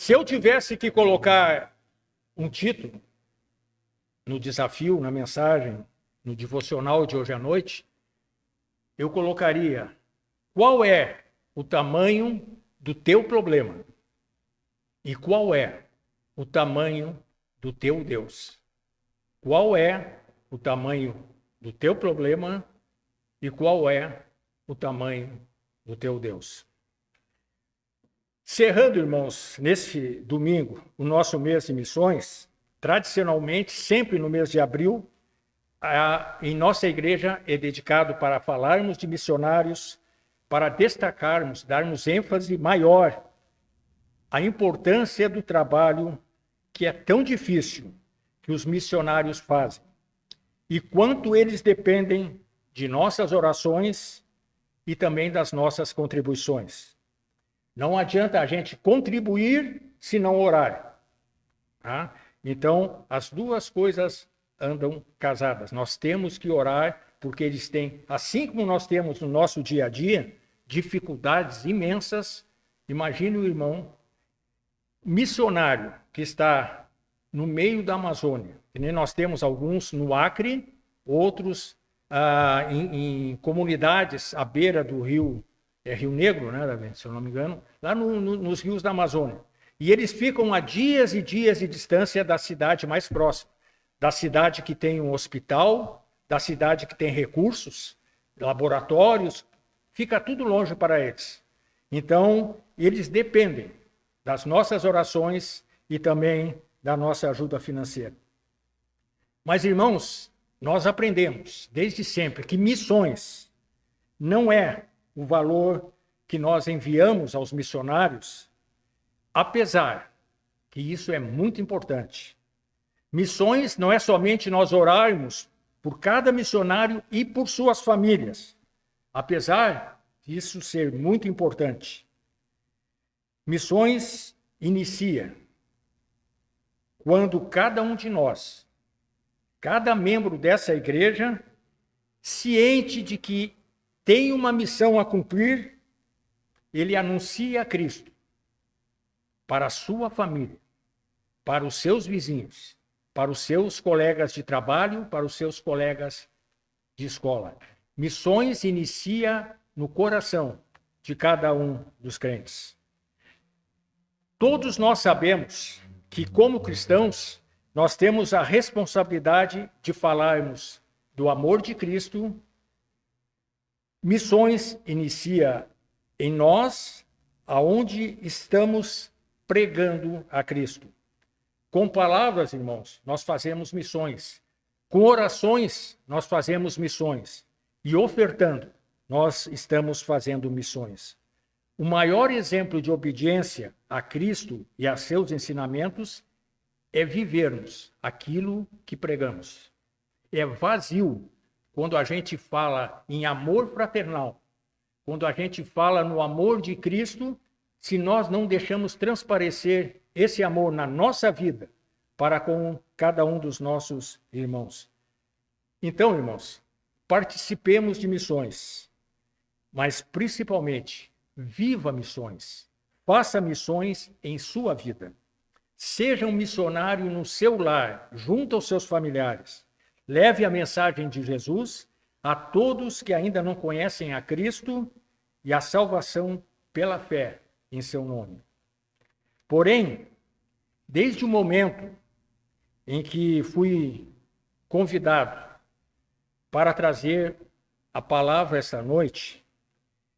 Se eu tivesse que colocar um título no desafio, na mensagem, no devocional de hoje à noite, eu colocaria: qual é o tamanho do teu problema? E qual é o tamanho do teu Deus? Qual é o tamanho do teu problema e qual é o tamanho do teu Deus? Cerrando, irmãos, nesse domingo, o nosso mês de missões, tradicionalmente, sempre no mês de abril, em nossa igreja é dedicado para falarmos de missionários, para destacarmos, darmos ênfase maior à importância do trabalho que é tão difícil que os missionários fazem e quanto eles dependem de nossas orações e também das nossas contribuições. Não adianta a gente contribuir se não orar. Tá? Então, as duas coisas andam casadas. Nós temos que orar porque eles têm, assim como nós temos no nosso dia a dia, dificuldades imensas. Imagine o irmão missionário que está no meio da Amazônia. Nós temos alguns no Acre, outros em comunidades à beira do rio, Rio Negro, né, Davi, se eu não me engano, lá nos rios da Amazônia. E eles ficam a dias e dias de distância da cidade mais próxima, da cidade que tem um hospital, da cidade que tem recursos, laboratórios, fica tudo longe para eles. Então, eles dependem das nossas orações e também da nossa ajuda financeira. Mas, irmãos, nós aprendemos desde sempre que missões não é o valor que nós enviamos aos missionários, apesar que isso é muito importante. Missões não é somente nós orarmos por cada missionário e por suas famílias, apesar disso ser muito importante. Missões inicia quando cada um de nós, cada membro dessa igreja, ciente de que tem uma missão a cumprir, ele anuncia a Cristo para a sua família, para os seus vizinhos, para os seus colegas de trabalho, para os seus colegas de escola. Missões inicia no coração de cada um dos crentes. Todos nós sabemos que, como cristãos, nós temos a responsabilidade de falarmos do amor de Cristo. Missões inicia em nós, aonde estamos pregando a Cristo. Com palavras, irmãos, nós fazemos missões. Com orações, nós fazemos missões. E ofertando, nós estamos fazendo missões. O maior exemplo de obediência a Cristo e a seus ensinamentos é vivermos aquilo que pregamos. É vazio quando a gente fala em amor fraternal, quando a gente fala no amor de Cristo, se nós não deixamos transparecer esse amor na nossa vida para com cada um dos nossos irmãos. Então, irmãos, participemos de missões, mas principalmente viva missões, faça missões em sua vida. Seja um missionário no seu lar, junto aos seus familiares. Leve a mensagem de Jesus a todos que ainda não conhecem a Cristo e a salvação pela fé em seu nome. Porém, desde o momento em que fui convidado para trazer a palavra essa noite,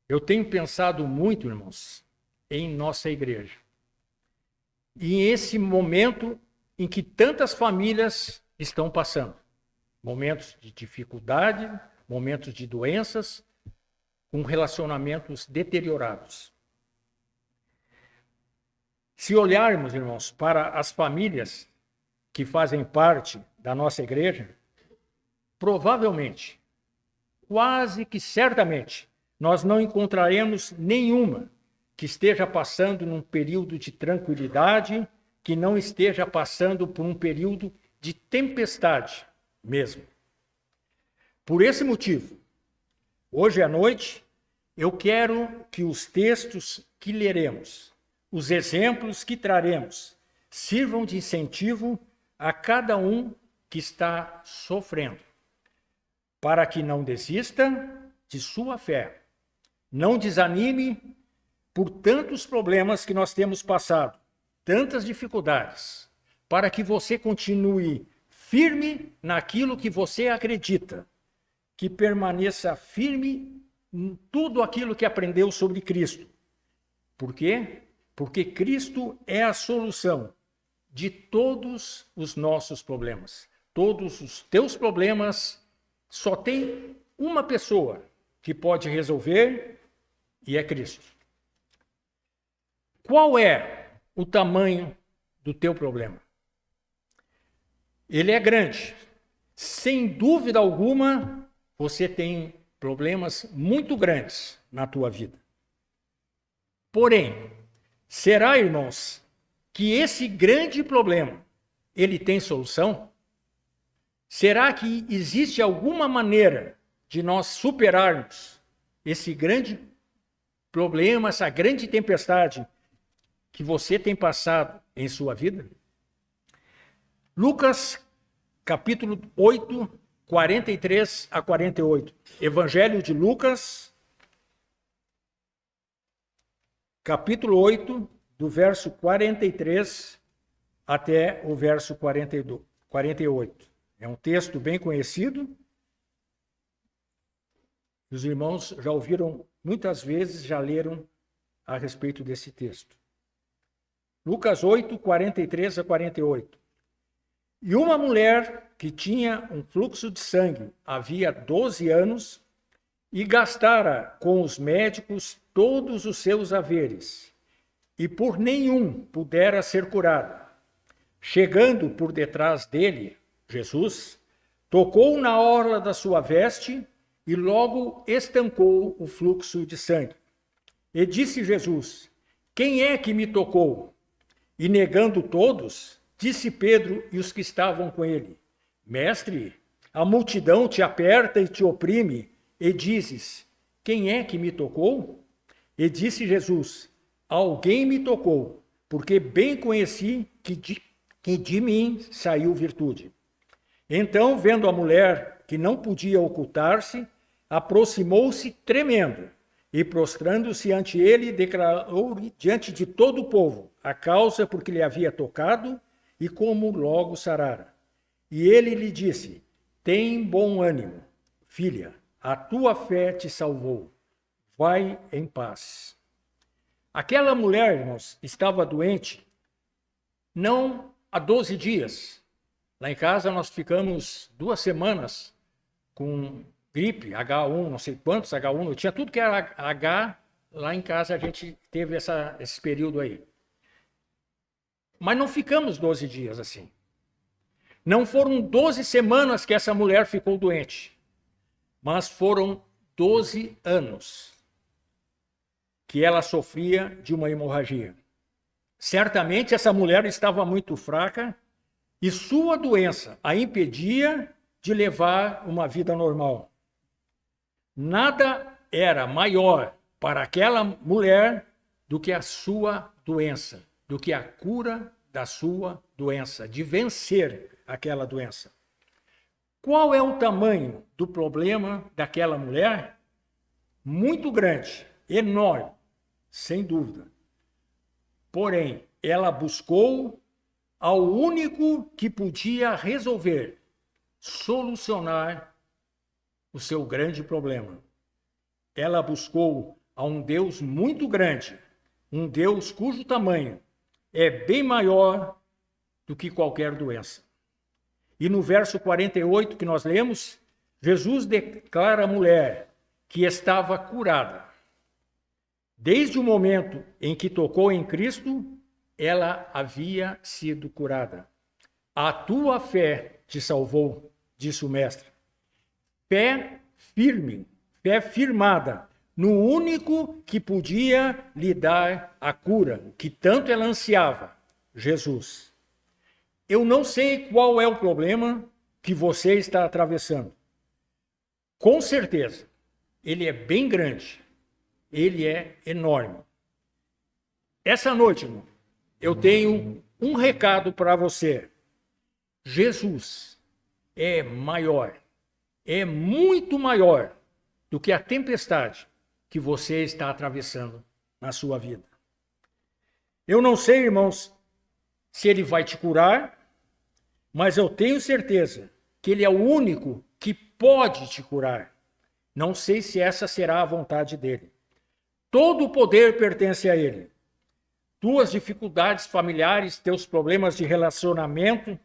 eu tenho pensado muito, irmãos, em nossa igreja. E esse momento em que tantas famílias estão passando. Momentos de dificuldade, momentos de doenças, com relacionamentos deteriorados. Se olharmos, irmãos, para as famílias que fazem parte da nossa igreja, provavelmente, quase que certamente, nós não encontraremos nenhuma que esteja passando num período de tranquilidade, que não esteja passando por um período de tempestade mesmo. Por esse motivo, hoje à noite, eu quero que os textos que leremos os exemplos que traremos sirvam de incentivo a cada um que está sofrendo, para que não desista de sua fé, não desanime por tantos problemas que nós temos passado, tantas dificuldades, para que você continue firme naquilo que você acredita, que permaneça firme em tudo aquilo que aprendeu sobre Cristo. Por quê? Porque Cristo é a solução de todos os nossos problemas. Todos os teus problemas só tem uma pessoa que pode resolver e é Cristo. Qual é o tamanho do teu problema? Ele é grande. Sem dúvida alguma, você tem problemas muito grandes na tua vida. Porém, será, irmãos, que esse grande problema, ele tem solução? Será que existe alguma maneira de nós superarmos esse grande problema, essa grande tempestade que você tem passado em sua vida? Lucas, capítulo 8, 43 a 48. Evangelho de Lucas, capítulo 8, do verso 43 até o verso 48. É um texto bem conhecido. Os irmãos já ouviram muitas vezes, já leram a respeito desse texto. Lucas 8, 43 a 48. E uma mulher que tinha um fluxo de sangue havia 12 anos e gastara com os médicos todos os seus haveres, e por nenhum pudera ser curada. Chegando por detrás dele, Jesus tocou na orla da sua veste e logo estancou o fluxo de sangue. E disse Jesus: quem é que me tocou? E negando todos, disse Pedro e os que estavam com ele: Mestre, a multidão te aperta e te oprime, e dizes: quem é que me tocou? E disse Jesus: alguém me tocou, porque bem conheci que de mim saiu virtude. Então, vendo a mulher que não podia ocultar-se, aproximou-se tremendo, e prostrando-se ante ele, declarou diante de todo o povo a causa por que lhe havia tocado e como logo sarara. E ele lhe disse: tem bom ânimo, filha, a tua fé te salvou. Vai em paz. Aquela mulher, irmãos, estava doente não há 12 dias. Lá em casa nós ficamos 2 semanas com gripe, H1, não sei quantos H1, eu tinha tudo que era H, lá em casa a gente teve esse período aí. Mas não ficamos 12 dias assim. Não foram 12 semanas que essa mulher ficou doente, mas foram 12 anos que ela sofria de uma hemorragia. Certamente essa mulher estava muito fraca e sua doença a impedia de levar uma vida normal. Nada era maior para aquela mulher do que a sua doença, do que a cura da sua doença, de vencer aquela doença. Qual é o tamanho do problema daquela mulher? Muito grande, enorme, sem dúvida. Porém, ela buscou ao único que podia resolver, solucionar o seu grande problema. Ela buscou a um Deus muito grande, um Deus cujo tamanho é bem maior do que qualquer doença. E no verso 48 que nós lemos, Jesus declara à mulher que estava curada. Desde o momento em que tocou em Cristo, ela havia sido curada. A tua fé te salvou, disse o mestre. Fé firme, fé firmada no único que podia lhe dar a cura, que tanto ela ansiava, Jesus. Eu não sei qual é o problema que você está atravessando. Com certeza, ele é bem grande, ele é enorme. Essa noite, irmão, eu tenho um recado para você. Jesus é maior, é muito maior do que a tempestade que você está atravessando na sua vida. Eu não sei, irmãos, se ele vai te curar, mas eu tenho certeza que ele é o único que pode te curar. Não sei se essa será a vontade dele. Todo o poder pertence a ele. Tuas dificuldades familiares, teus problemas de relacionamento,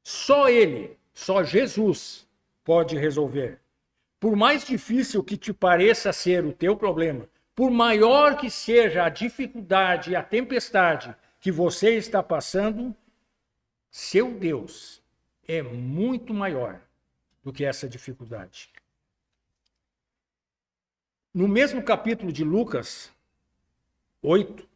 só ele, só Jesus pode resolver. Por mais difícil que te pareça ser o teu problema, por maior que seja a dificuldade e a tempestade que você está passando, seu Deus é muito maior do que essa dificuldade. No mesmo capítulo de Lucas 8,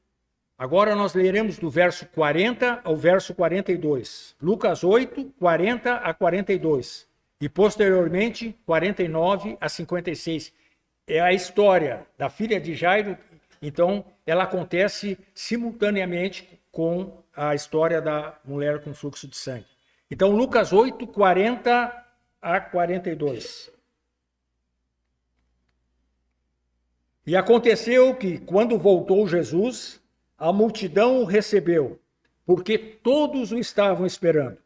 agora nós leremos do verso 40 ao verso 42. Lucas 8, 40 a 42. E posteriormente, 49 a 56. É a história da filha de Jairo, então ela acontece simultaneamente com a história da mulher com fluxo de sangue. Então, Lucas 8, 40 a 42. E aconteceu que, quando voltou Jesus, a multidão o recebeu, porque todos o estavam esperando.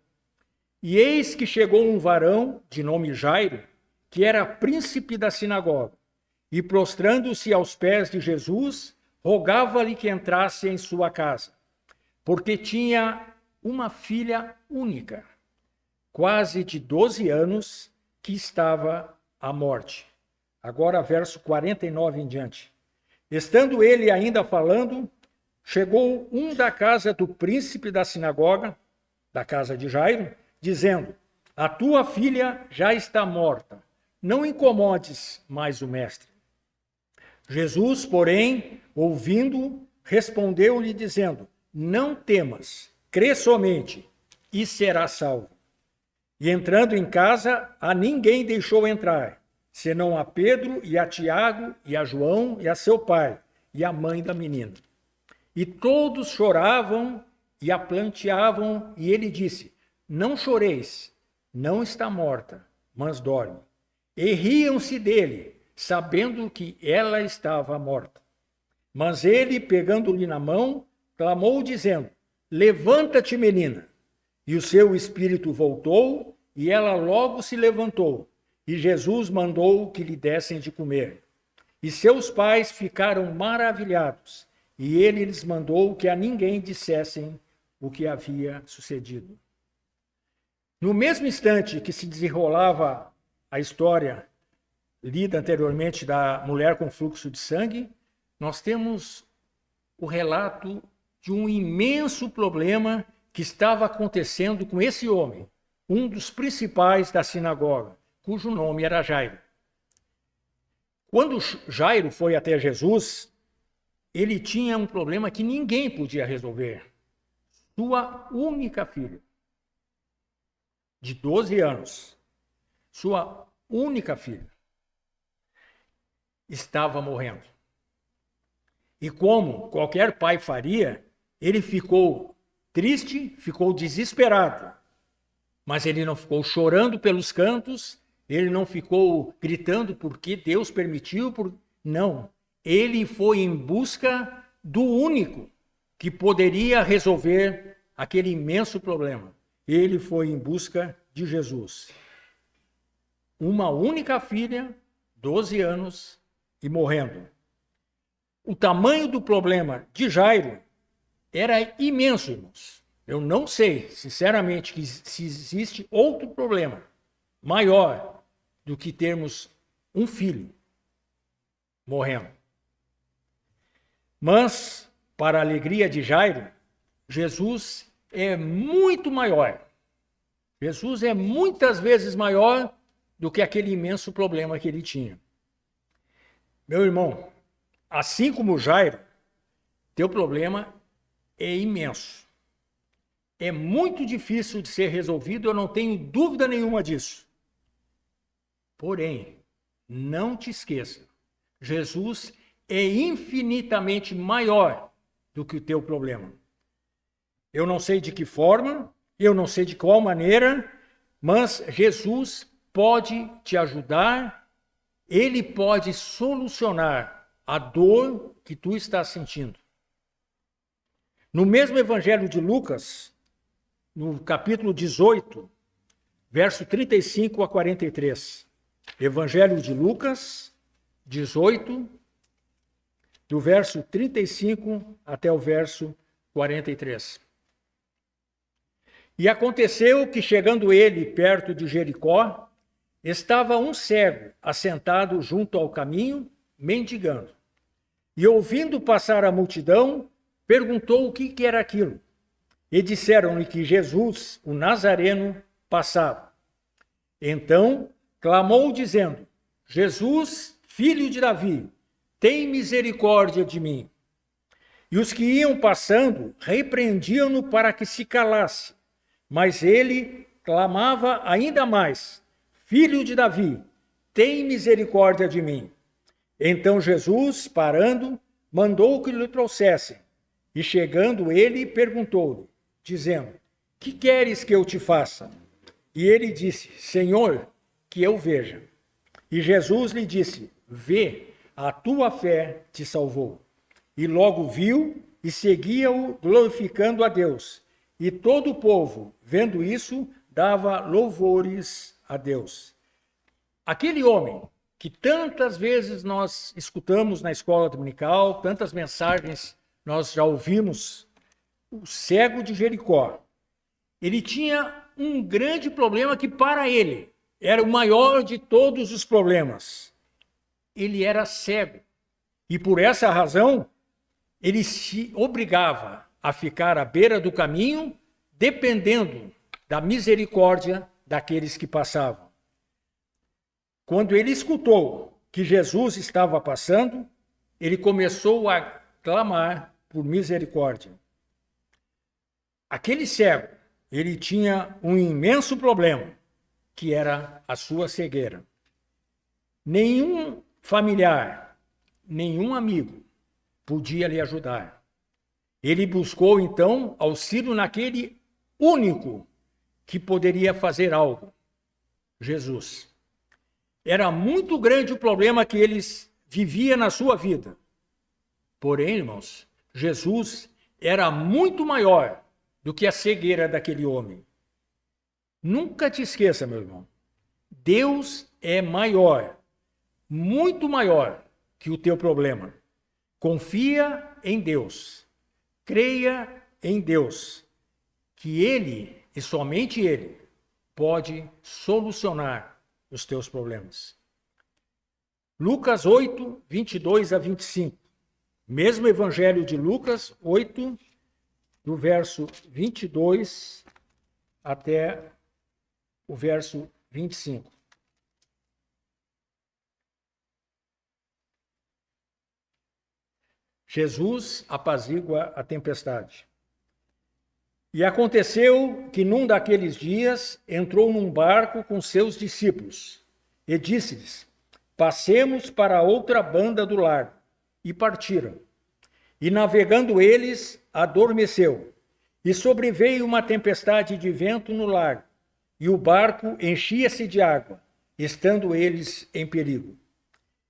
E eis que chegou um varão, de nome Jairo, que era príncipe da sinagoga, e prostrando-se aos pés de Jesus, rogava-lhe que entrasse em sua casa, porque tinha uma filha única, quase de 12 anos, que estava à morte. Agora, verso 49 em diante. Estando ele ainda falando, chegou um da casa do príncipe da sinagoga, da casa de Jairo, dizendo: a tua filha já está morta, não incomodes mais o mestre. Jesus, porém, ouvindo, respondeu-lhe dizendo: não temas, crê somente, e serás salvo. E entrando em casa, a ninguém deixou entrar, senão a Pedro e a Tiago e a João e a seu pai e a mãe da menina. E todos choravam e a planteavam, e ele disse: não choreis, não está morta, mas dorme. E riam-se dele, sabendo que ela estava morta. Mas ele, pegando-lhe na mão, clamou, dizendo: levanta-te, menina. E o seu espírito voltou, e ela logo se levantou. E Jesus mandou que lhe dessem de comer. E seus pais ficaram maravilhados, e ele lhes mandou que a ninguém dissessem o que havia sucedido. No mesmo instante que se desenrolava a história lida anteriormente da mulher com fluxo de sangue, nós temos o relato de um imenso problema que estava acontecendo com esse homem, um dos principais da sinagoga, cujo nome era Jairo. Quando Jairo foi até Jesus, ele tinha um problema que ninguém podia resolver. Sua única filha, de 12 anos, sua única filha, estava morrendo. E como qualquer pai faria, ele ficou triste, ficou desesperado. Mas ele não ficou chorando pelos cantos, ele não ficou gritando porque Deus permitiu. Não. Ele foi em busca do único que poderia resolver aquele imenso problema. Ele foi em busca de Jesus. Uma única filha, 12 anos, e morrendo. O tamanho do problema de Jairo era imenso, irmãos. Eu não sei, sinceramente, se existe outro problema maior do que termos um filho morrendo. Mas, para a alegria de Jairo, Jesus é muito maior. Jesus é muitas vezes maior do que aquele imenso problema que ele tinha. Meu irmão, assim como Jairo, teu problema é imenso. É muito difícil de ser resolvido, eu não tenho dúvida nenhuma disso. Porém, não te esqueça, Jesus é infinitamente maior do que o teu problema. Eu não sei de que forma, eu não sei de qual maneira, mas Jesus pode te ajudar, ele pode solucionar a dor que tu estás sentindo. No mesmo Evangelho de Lucas, no capítulo 18, verso 35 a 43. Evangelho de Lucas, 18, do verso 35 até o verso 43. E aconteceu que, chegando ele perto de Jericó, estava um cego assentado junto ao caminho, mendigando. E ouvindo passar a multidão, perguntou o que era aquilo. E disseram-lhe que Jesus, o Nazareno, passava. Então clamou dizendo: Jesus, filho de Davi, tem misericórdia de mim. E os que iam passando repreendiam-no para que se calasse. Mas ele clamava ainda mais: Filho de Davi, tem misericórdia de mim. Então Jesus, parando, mandou que lhe trouxessem. E chegando ele, perguntou-lhe, dizendo: Que queres que eu te faça? E ele disse: Senhor, que eu veja. E Jesus lhe disse: Vê, a tua fé te salvou. E logo viu e seguia-o, glorificando a Deus. E todo o povo, vendo isso, dava louvores a Deus. Aquele homem que tantas vezes nós escutamos na escola dominical, tantas mensagens nós já ouvimos, o cego de Jericó, ele tinha um grande problema que para ele era o maior de todos os problemas. Ele era cego. E por essa razão, ele se obrigava a ficar à beira do caminho, dependendo da misericórdia daqueles que passavam. Quando ele escutou que Jesus estava passando, ele começou a clamar por misericórdia. Aquele cego, ele tinha um imenso problema, que era a sua cegueira. Nenhum familiar, nenhum amigo podia lhe ajudar. Ele buscou, então, auxílio naquele único que poderia fazer algo: Jesus. Era muito grande o problema que eles viviam na sua vida. Porém, irmãos, Jesus era muito maior do que a cegueira daquele homem. Nunca te esqueça, meu irmão. Deus é maior, muito maior que o teu problema. Confia em Deus. Creia em Deus, que Ele, e somente Ele, pode solucionar os teus problemas. Lucas 8, 22 a 25. Mesmo Evangelho de Lucas 8, do verso 22 até o verso 25. Jesus apazigua a tempestade. E aconteceu que num daqueles dias entrou num barco com seus discípulos e disse-lhes: Passemos para a outra banda do lago. E partiram. E navegando eles, adormeceu. E sobreveio uma tempestade de vento no lago, e o barco enchia-se de água, estando eles em perigo.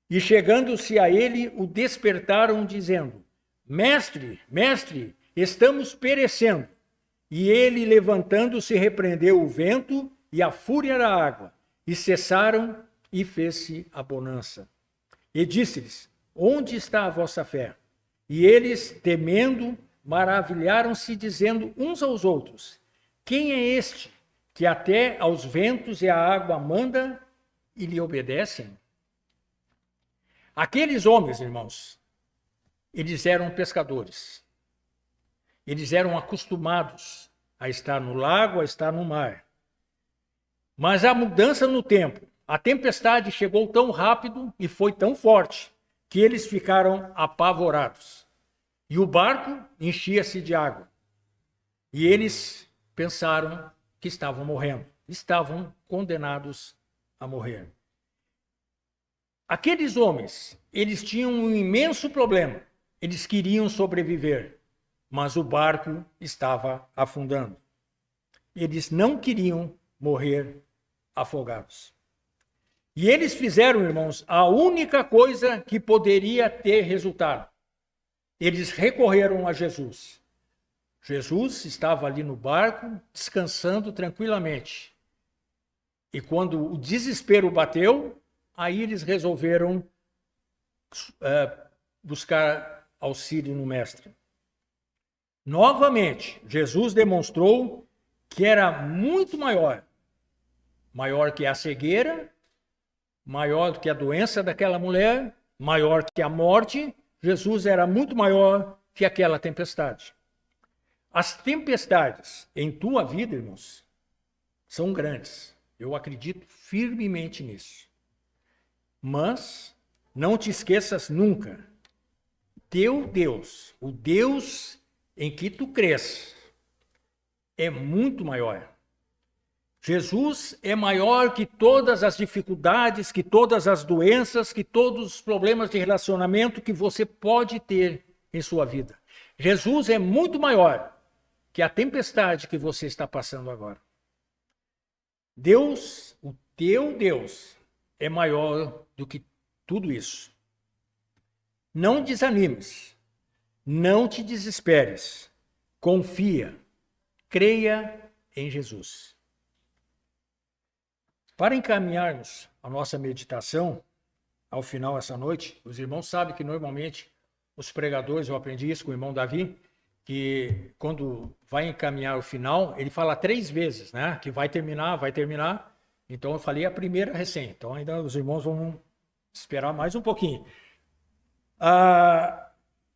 E chegando-se a ele, o despertaram, dizendo: Mestre, mestre, estamos perecendo. E ele, levantando-se, repreendeu o vento e a fúria da água, e cessaram, e fez-se a bonança. E disse-lhes: Onde está a vossa fé? E eles, temendo, maravilharam-se, dizendo uns aos outros: Quem é este que até aos ventos e à água manda e lhe obedecem? Aqueles homens, irmãos, eles eram pescadores. Eles eram acostumados a estar no lago, a estar no mar. Mas a mudança no tempo, a tempestade chegou tão rápido e foi tão forte que eles ficaram apavorados. E o barco enchia-se de água. E eles pensaram que estavam morrendo, estavam condenados a morrer. Aqueles homens, eles tinham um imenso problema. Eles queriam sobreviver. mas o barco estava afundando. Eles não queriam morrer afogados. E eles fizeram, irmãos, a única coisa que poderia ter resultado. Eles recorreram a Jesus. Jesus estava ali no barco, descansando tranquilamente. E quando o desespero bateu, aí eles resolveram buscar auxílio no Mestre. Novamente, Jesus demonstrou que era muito maior que a cegueira, maior do que a doença daquela mulher, maior que a morte. Jesus era muito maior que aquela tempestade. As tempestades em tua vida, irmãos, são grandes. Eu acredito firmemente nisso. Mas não te esqueças nunca, teu Deus, o Deus em que tu crês, é muito maior. Jesus é maior que todas as dificuldades, que todas as doenças, que todos os problemas de relacionamento que você pode ter em sua vida. Jesus é muito maior que a tempestade que você está passando agora. Deus, o teu Deus, é maior do que tudo isso. Não desanimes, não te desesperes, confia, creia em Jesus. Para encaminharmos a nossa meditação ao final essa noite, os irmãos sabem que normalmente os pregadores, eu aprendi isso com o irmão Davi, que quando vai encaminhar o final, ele fala 3 vezes, né? Que vai terminar. Então eu falei a primeira recém. Então ainda os irmãos vão esperar mais um pouquinho.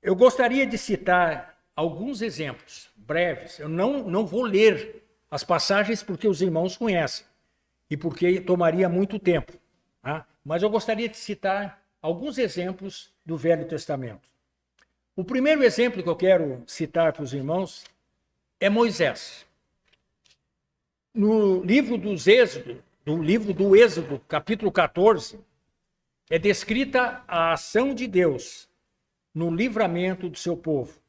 Eu gostaria de citar alguns exemplos breves. Eu não vou ler as passagens porque os irmãos conhecem e porque tomaria muito tempo. Tá? Mas eu gostaria de citar alguns exemplos do Velho Testamento. O primeiro exemplo que eu quero citar para os irmãos é Moisés. No livro do Êxodo, capítulo 14, é descrita a ação de Deus no livramento do seu povo.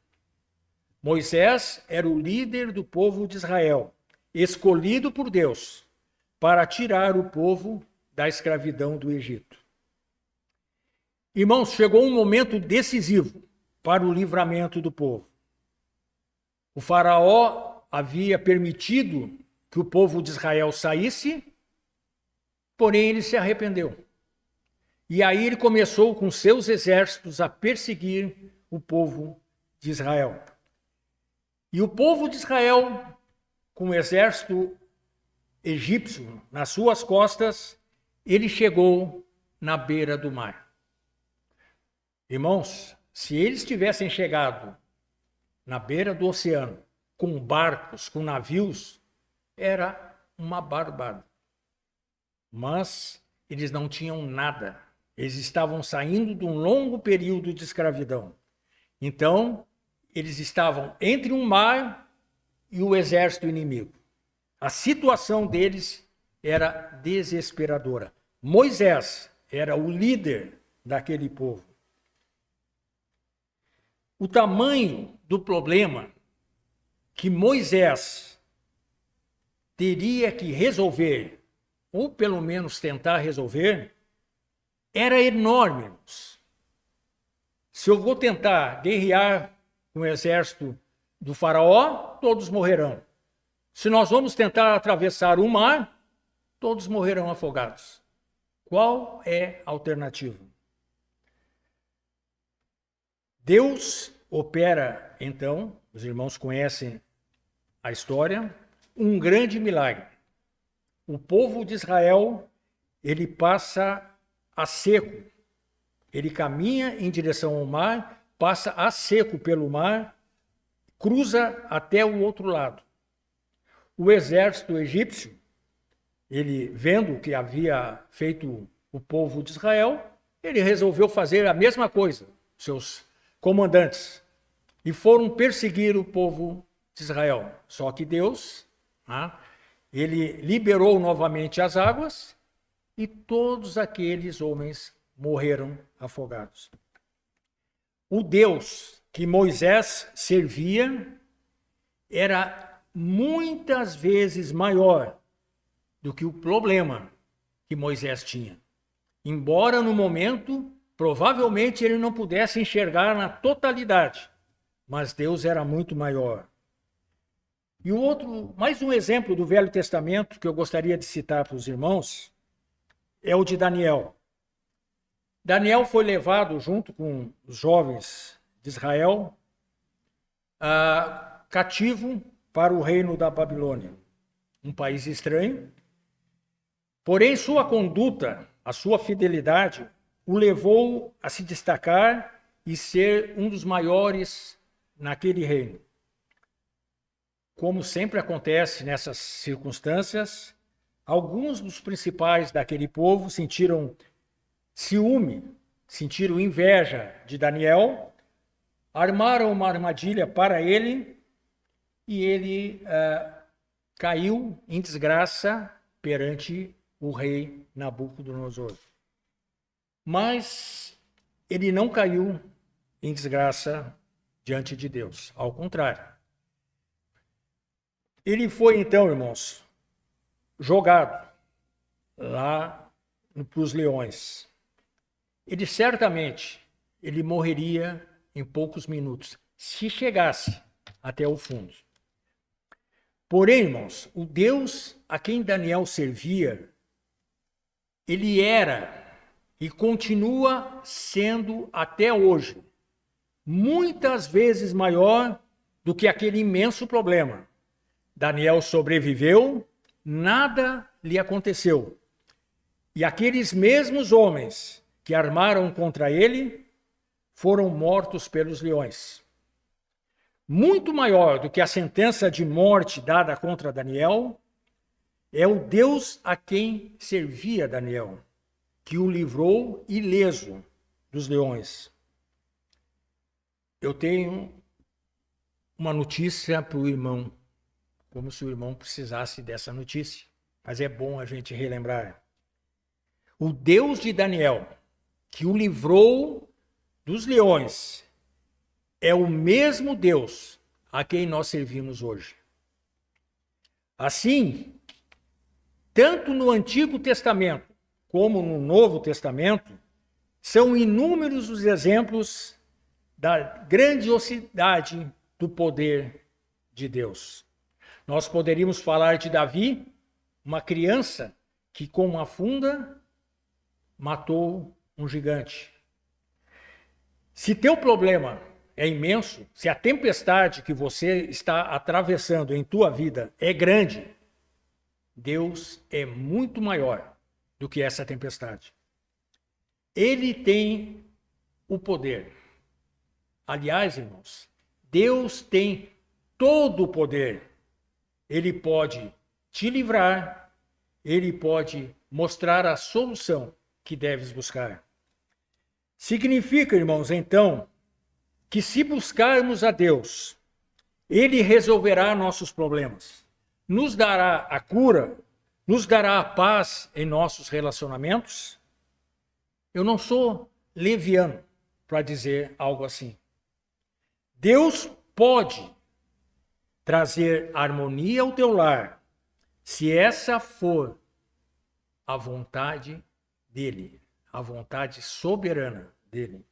Moisés era o líder do povo de Israel, escolhido por Deus para tirar o povo da escravidão do Egito. Irmãos, chegou um momento decisivo para o livramento do povo. O faraó havia permitido que o povo de Israel saísse, porém ele se arrependeu. E aí ele começou com seus exércitos a perseguir o povo de Israel. E o povo de Israel, com o exército egípcio nas suas costas, ele chegou na beira do mar. Irmãos, se eles tivessem chegado na beira do oceano, com barcos, com navios, era uma barbada. Mas eles não tinham nada. Eles estavam saindo de um longo período de escravidão. Então, eles estavam entre um mar e o exército inimigo. A situação deles era desesperadora. Moisés era o líder daquele povo. O tamanho do problema que Moisés teria que resolver, ou pelo menos tentar resolver, era enorme. Se eu vou tentar guerrear com o exército do faraó, todos morrerão. Se nós vamos tentar atravessar o mar, todos morrerão afogados. Qual é a alternativa? Deus opera, então, os irmãos conhecem a história, um grande milagre. O povo de Israel, ele passa a seco. Ele caminha em direção ao mar, passa a seco pelo mar, cruza até o outro lado. O exército egípcio, ele vendo o que havia feito o povo de Israel, ele resolveu fazer a mesma coisa, seus comandantes, e foram perseguir o povo de Israel. Só que Deus, ele liberou novamente as águas e todos aqueles homens morreram afogados. O Deus que Moisés servia era muitas vezes maior do que o problema que Moisés tinha. Embora no momento, provavelmente ele não pudesse enxergar na totalidade, mas Deus era muito maior. E mais um exemplo do Velho Testamento que eu gostaria de citar para os irmãos é o de Daniel. Daniel foi levado junto com os jovens de Israel cativo para o reino da Babilônia, um país estranho. Porém, sua conduta, a sua fidelidade, o levou a se destacar e ser um dos maiores naquele reino. Como sempre acontece nessas circunstâncias, alguns dos principais daquele povo sentiram ciúme, sentiram inveja de Daniel, armaram uma armadilha para ele e ele caiu em desgraça perante o rei Nabucodonosor. Mas ele não caiu em desgraça diante de Deus, ao contrário. Ele foi então, irmãos, jogado lá para os leões. Ele morreria em poucos minutos, se chegasse até o fundo. Porém, irmãos, o Deus a quem Daniel servia, ele era e continua sendo até hoje muitas vezes maior do que aquele imenso problema. Daniel sobreviveu, nada lhe aconteceu. E aqueles mesmos homens que armaram contra ele foram mortos pelos leões. Muito maior do que a sentença de morte dada contra Daniel é o Deus a quem servia Daniel, que o livrou ileso dos leões. Eu tenho uma notícia para o irmão, como se o irmão precisasse dessa notícia, mas é bom a gente relembrar. O Deus de Daniel, que o livrou dos leões, é o mesmo Deus a quem nós servimos hoje. Assim, tanto no Antigo Testamento como no Novo Testamento, são inúmeros os exemplos da grandiosidade do poder de Deus. Nós poderíamos falar de Davi, uma criança que com uma funda matou um gigante. Se teu problema é imenso, se a tempestade que você está atravessando em tua vida é grande, Deus é muito maior do que essa tempestade. Ele tem o poder. Aliás, irmãos, Deus tem todo o poder. Ele pode te livrar, ele pode mostrar a solução que deves buscar. Significa, irmãos, então, que se buscarmos a Deus, ele resolverá nossos problemas, nos dará a cura, nos dará a paz em nossos relacionamentos. Eu não sou leviano para dizer algo assim. Deus pode trazer harmonia ao teu lar, se essa for a vontade dele, a vontade soberana dele.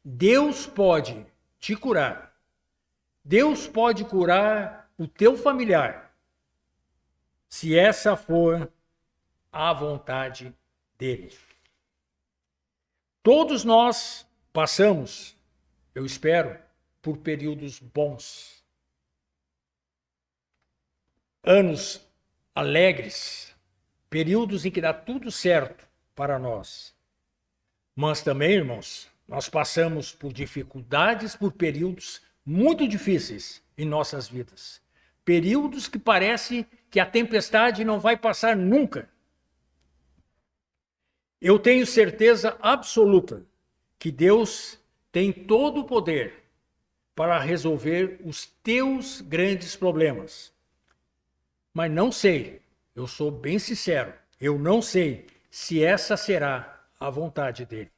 Deus pode te curar. Deus pode curar o teu familiar, se essa for a vontade dele. Todos nós passamos, eu espero, por períodos bons, anos alegres, períodos em que dá tudo certo para nós. Mas também, irmãos, nós passamos por dificuldades, por períodos muito difíceis em nossas vidas. Períodos que parece que a tempestade não vai passar nunca. Eu tenho certeza absoluta que Deus tem todo o poder para resolver os teus grandes problemas. Mas não sei, eu sou bem sincero, eu não sei se essa será a vontade dele.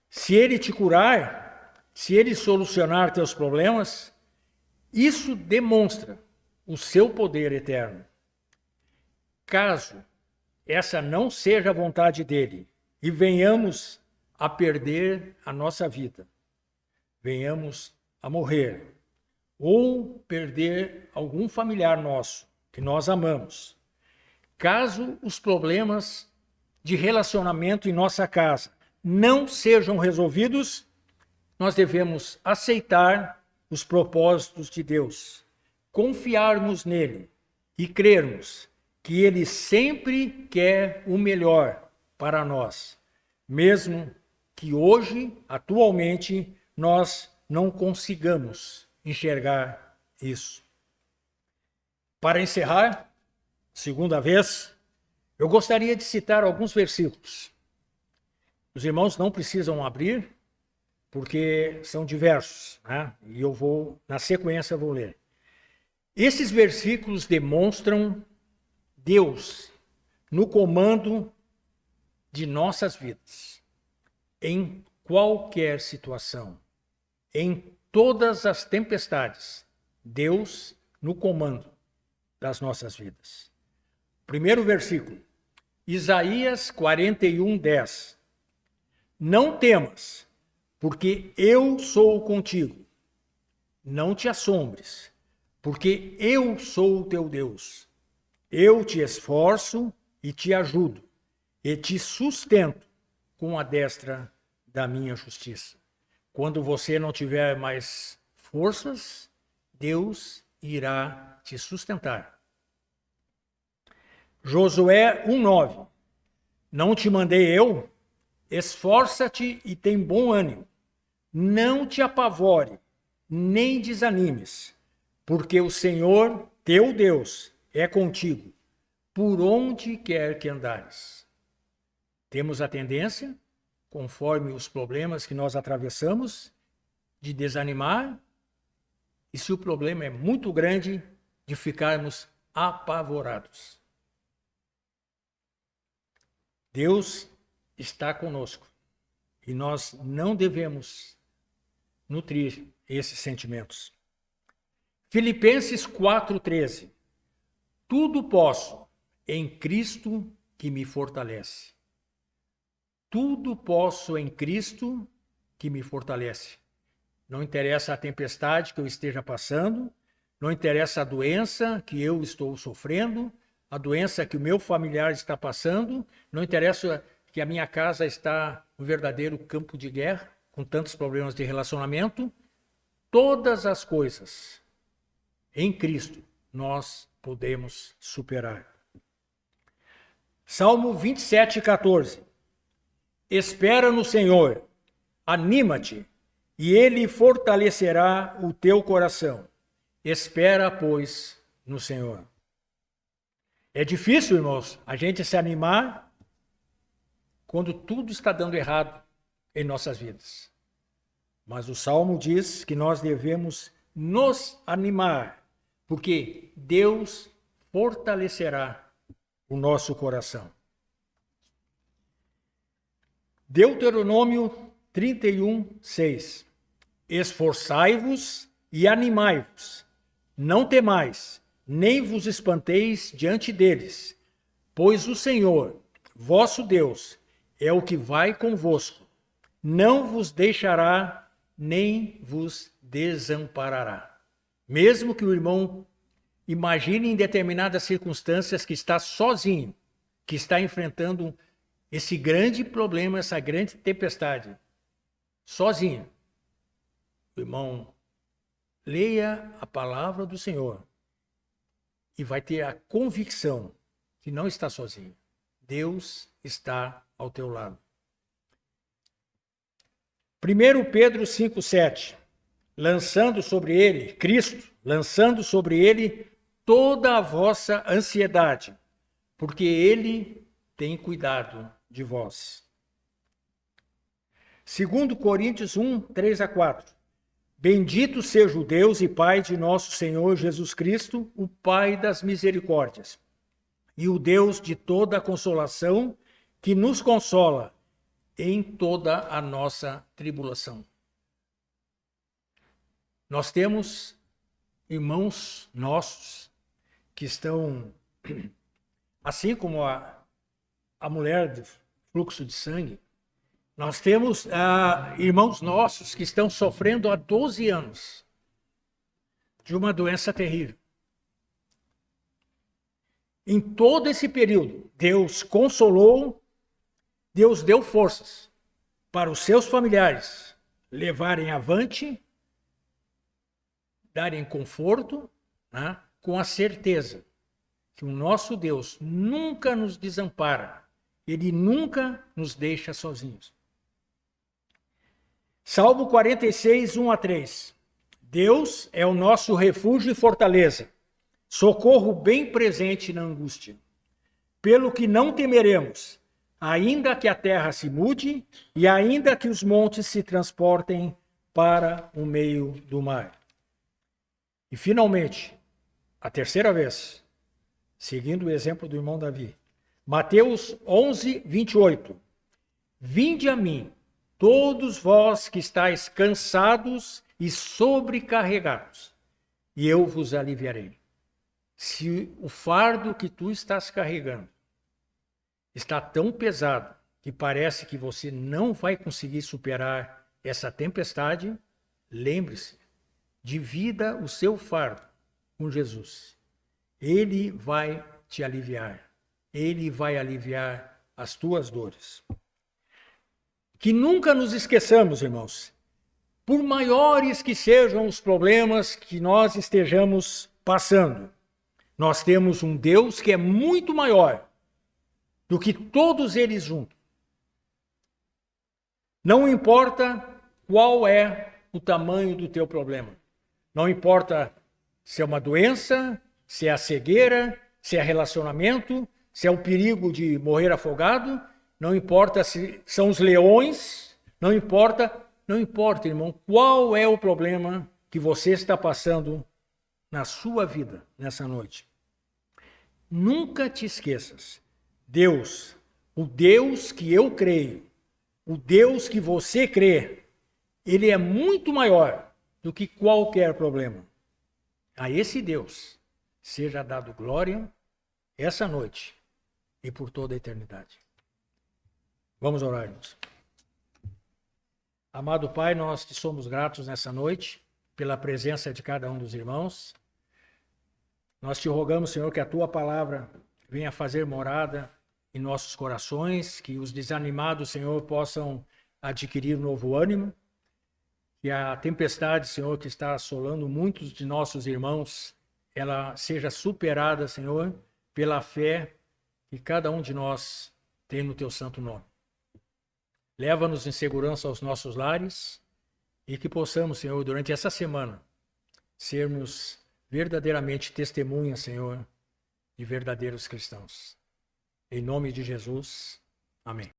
Se ele te curar, se Ele solucionar teus problemas, isso demonstra o seu poder eterno. Caso essa não seja a vontade dele e venhamos a perder a nossa vida, venhamos a morrer, ou perder algum familiar nosso que nós amamos, caso os problemas de relacionamento em nossa casa não sejam resolvidos, nós devemos aceitar os propósitos de Deus, confiarmos nele e crermos que ele sempre quer o melhor para nós, mesmo que hoje, atualmente, nós não consigamos enxergar isso. Para encerrar, segunda vez, eu gostaria de citar alguns versículos. Os irmãos não precisam abrir, porque são diversos, né? E eu vou, na sequência, vou ler. Esses versículos demonstram Deus no comando de nossas vidas, em qualquer situação, em todas as tempestades, Deus no comando das nossas vidas. Primeiro versículo, Isaías 41:10. Não temas, porque eu sou contigo. Não te assombres, porque eu sou o teu Deus. Eu te esforço e te ajudo, e te sustento com a destra da minha justiça. Quando você não tiver mais forças, Deus irá te sustentar. Josué 1:9. Não te mandei eu? Esforça-te e tem bom ânimo. Não te apavore, nem desanimes, porque o Senhor, teu Deus, é contigo, por onde quer que andares. Temos a tendência, conforme os problemas que nós atravessamos, de desanimar, e se o problema é muito grande, de ficarmos apavorados. Deus está conosco e nós não devemos nutrir esses sentimentos. Filipenses 4:13. Tudo posso em Cristo que me fortalece. Tudo posso em Cristo que me fortalece. Não interessa a tempestade que eu esteja passando, não interessa a doença que eu estou sofrendo, a doença que o meu familiar está passando, não interessa que a minha casa está um verdadeiro campo de guerra, com tantos problemas de relacionamento. Todas as coisas em Cristo nós podemos superar. Salmo 27:14. Espera no Senhor, anima-te, e Ele fortalecerá o teu coração. Espera, pois, no Senhor. É difícil, irmãos, a gente se animar quando tudo está dando errado em nossas vidas. Mas o Salmo diz que nós devemos nos animar, porque Deus fortalecerá o nosso coração. Deuteronômio 31:6. Esforçai-vos e animai-vos, não temais, nem vos espanteis diante deles, pois o Senhor, vosso Deus, é o que vai convosco, não vos deixará, nem vos desamparará. Mesmo que o irmão imagine em determinadas circunstâncias que está sozinho, que está enfrentando esse grande problema, essa grande tempestade, sozinho, o irmão leia a palavra do Senhor e vai ter a convicção que não está sozinho. Deus está ao teu lado. 1 Pedro 5:7. Lançando sobre ele, Cristo, lançando sobre ele toda a vossa ansiedade, porque ele tem cuidado de vós. 2 Coríntios 1:3-4. Bendito seja o Deus e Pai de nosso Senhor Jesus Cristo, o Pai das misericórdias, e o Deus de toda a consolação, que nos consola em toda a nossa tribulação. Nós temos irmãos nossos que estão, assim como a mulher do fluxo de sangue, nós temos irmãos nossos que estão sofrendo há 12 anos de uma doença terrível. Em todo esse período, Deus consolou, Deus deu forças para os seus familiares levarem avante, darem conforto, né, com a certeza que o nosso Deus nunca nos desampara, Ele nunca nos deixa sozinhos. Salmo 46, 1-3. Deus é o nosso refúgio e fortaleza, socorro bem presente na angústia. Pelo que não temeremos, ainda que a terra se mude e ainda que os montes se transportem para o meio do mar. E finalmente, a terceira vez, seguindo o exemplo do irmão Davi, Mateus 11, 28. Vinde a mim, todos vós que estáis cansados e sobrecarregados, e eu vos aliviarei. Se o fardo que tu estás carregando está tão pesado que parece que você não vai conseguir superar essa tempestade, lembre-se, divida o seu fardo com Jesus. Ele vai te aliviar. Ele vai aliviar as tuas dores. Que nunca nos esqueçamos, irmãos, por maiores que sejam os problemas que nós estejamos passando, nós temos um Deus que é muito maior do que todos eles juntos. Não importa qual é o tamanho do teu problema. Não importa se é uma doença, se é a cegueira, se é relacionamento, se é o perigo de morrer afogado, não importa se são os leões, não importa, irmão, qual é o problema que você está passando na sua vida nessa noite. Nunca te esqueças, Deus, o Deus que eu creio, o Deus que você crê, Ele é muito maior do que qualquer problema. A esse Deus seja dado glória essa noite e por toda a eternidade. Vamos orar, irmãos. Amado Pai, nós te somos gratos nessa noite pela presença de cada um dos irmãos. Nós te rogamos, Senhor, que a tua palavra venha fazer morada em nossos corações, que os desanimados, Senhor, possam adquirir novo ânimo, que a tempestade, Senhor, que está assolando muitos de nossos irmãos, ela seja superada, Senhor, pela fé que cada um de nós tem no teu santo nome. Leva-nos em segurança aos nossos lares e que possamos, Senhor, durante essa semana, sermos verdadeiramente testemunhas, Senhor, de verdadeiros cristãos. Em nome de Jesus, amém.